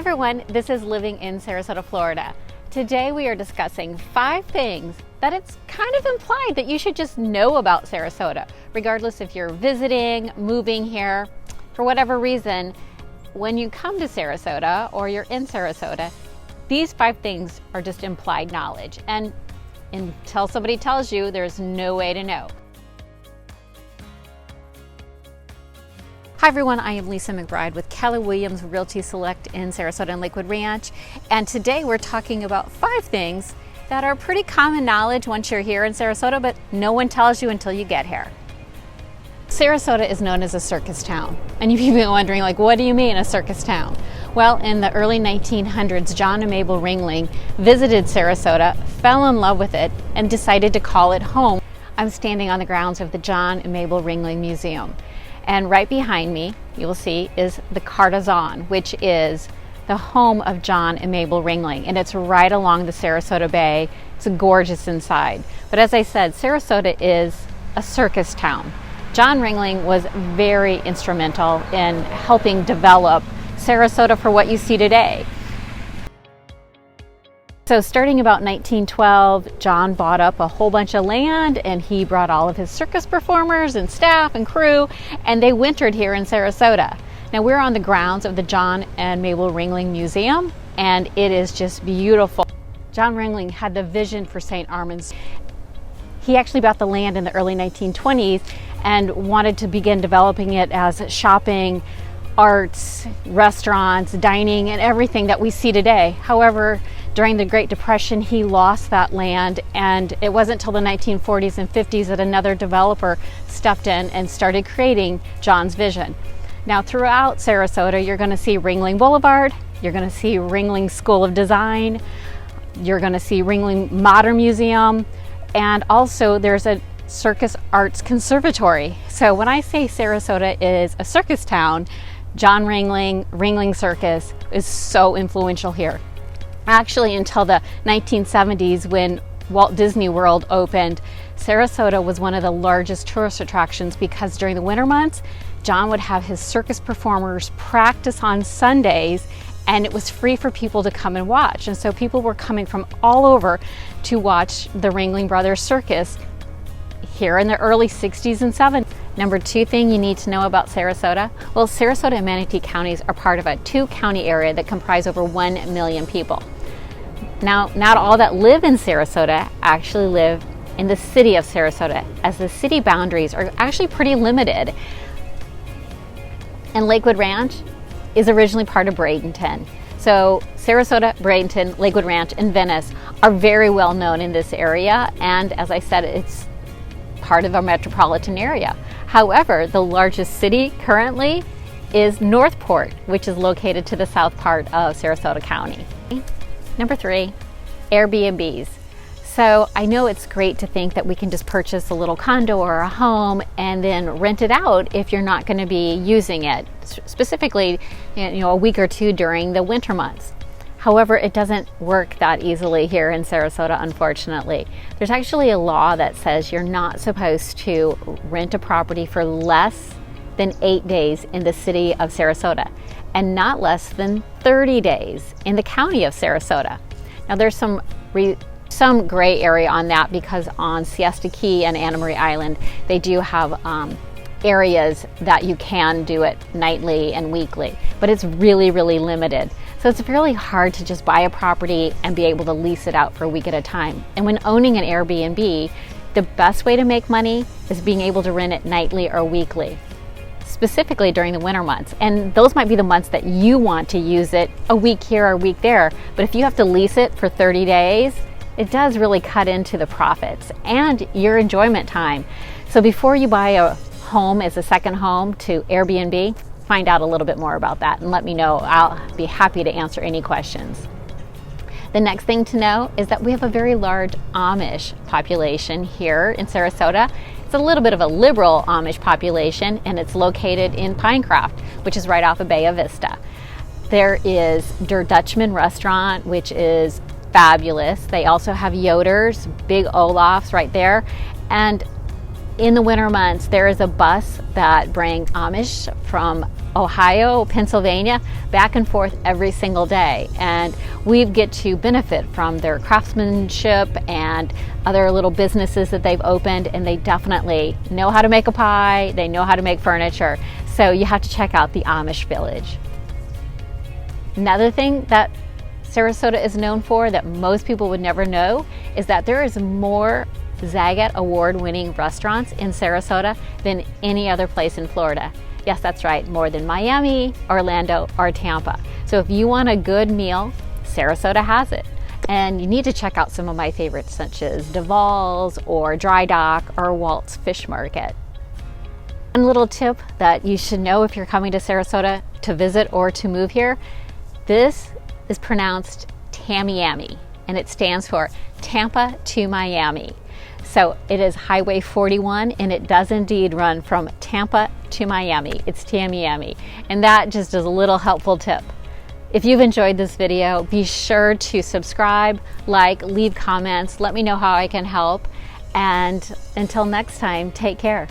Everyone, this is Living in Sarasota, Florida. Today we are discussing 5 things that it's kind of implied that you should just know about Sarasota, regardless if you're visiting, moving here, for whatever reason. When you come to Sarasota or you're in Sarasota, these 5 things are just implied knowledge, and until somebody tells you, there's no way to know. Hi everyone, I am Lisa McBride with Keller Williams Realty Select in Sarasota and Lakewood Ranch, and today we're talking about 5 things that are pretty common knowledge once you're here in Sarasota, but no one tells you until you get here. Sarasota is known as a circus town, and you've been wondering, like, what do you mean a circus town? Well, in the early 1900s, John and Mabel Ringling visited Sarasota, fell in love with it, and decided to call it home. I'm standing on the grounds of the John and Mabel Ringling Museum. And right behind me, you will see, is the Cartezan, which is the home of John and Mabel Ringling. And it's right along the Sarasota Bay. It's gorgeous inside. But as I said, Sarasota is a circus town. John Ringling was very instrumental in helping develop Sarasota for what you see today. So starting about 1912, John bought up a whole bunch of land, and he brought all of his circus performers and staff and crew, and they wintered here in Sarasota. Now we're on the grounds of the John and Mabel Ringling Museum, and it is just beautiful. John Ringling had the vision for St. Armand's. He actually bought the land in the early 1920s and wanted to begin developing it as shopping, arts, restaurants, dining, and everything that we see today. However, during the Great Depression, he lost that land, and it wasn't until the 1940s and 50s that another developer stepped in and started creating John's vision. Now, throughout Sarasota, you're going to see Ringling Boulevard, you're going to see Ringling School of Design, you're going to see Ringling Modern Museum, and also there's a Circus Arts Conservatory. So when I say Sarasota is a circus town, John Ringling, Ringling Circus is so influential here. Actually, until the 1970s, when Walt Disney World opened, Sarasota was one of the largest tourist attractions because during the winter months, John would have his circus performers practice on Sundays, and it was free for people to come and watch. And so people were coming from all over to watch the Ringling Brothers Circus here in the early 60s and 70s. Number 2 thing you need to know about Sarasota. Well, Sarasota and Manatee counties are part of a 2-county area that comprise over 1 million people. Now, not all that live in Sarasota actually live in the city of Sarasota, as the city boundaries are actually pretty limited. And Lakewood Ranch is originally part of Bradenton. So Sarasota, Bradenton, Lakewood Ranch, and Venice are very well known in this area, and as I said, it's part of our metropolitan area. However, the largest city currently is Northport, which is located to the south part of Sarasota County. Number 3, Airbnbs. So I know it's great to think that we can just purchase a little condo or a home and then rent it out if you're not going to be using it, specifically, a week or 2 during the winter months. However, it doesn't work that easily here in Sarasota, unfortunately. There's actually a law that says you're not supposed to rent a property for less than 8 days in the city of Sarasota, and not less than 30 days in the county of Sarasota. Now, there's some gray area on that, because on Siesta Key and Anna Marie Island, they do have areas that you can do it nightly and weekly, but it's really, really limited. So it's really hard to just buy a property and be able to lease it out for a week at a time. And when owning an Airbnb, the best way to make money is being able to rent it nightly or weekly, specifically during the winter months. And those might be the months that you want to use it, a week here or a week there. But if you have to lease it for 30 days, it does really cut into the profits and your enjoyment time. So before you buy a home as a second home to Airbnb, find out a little bit more about that and let me know. I'll be happy to answer any questions. The next thing to know is that we have a very large Amish population here in Sarasota. It's a little bit of a liberal Amish population, and it's located in Pinecraft, which is right off of Bay Vista. There is Der Dutchman restaurant, which is fabulous. They also have Yoder's, Big Olaf's right there. And in the winter months, there is a bus that brings Amish from Ohio, Pennsylvania, back and forth every single day. And we get to benefit from their craftsmanship and other little businesses that they've opened, and they definitely know how to make a pie, they know how to make furniture. So you have to check out the Amish Village. Another thing that Sarasota is known for that most people would never know is that there is more Zagat award-winning restaurants in Sarasota than any other place in Florida. Yes, that's right, more than Miami, Orlando, or Tampa. So if you want a good meal, Sarasota has it. And you need to check out some of my favorites, such as Duval's or Dry Dock or Walt's Fish Market. One little tip that you should know if you're coming to Sarasota to visit or to move here, this is pronounced Tamiami, and it stands for Tampa to Miami. So it is Highway 41, and it does indeed run from Tampa to Miami. It's Tamiami, and that just is a little helpful tip. If you've enjoyed this video, be sure to subscribe, like, leave comments, let me know how I can help, and until next time, take care.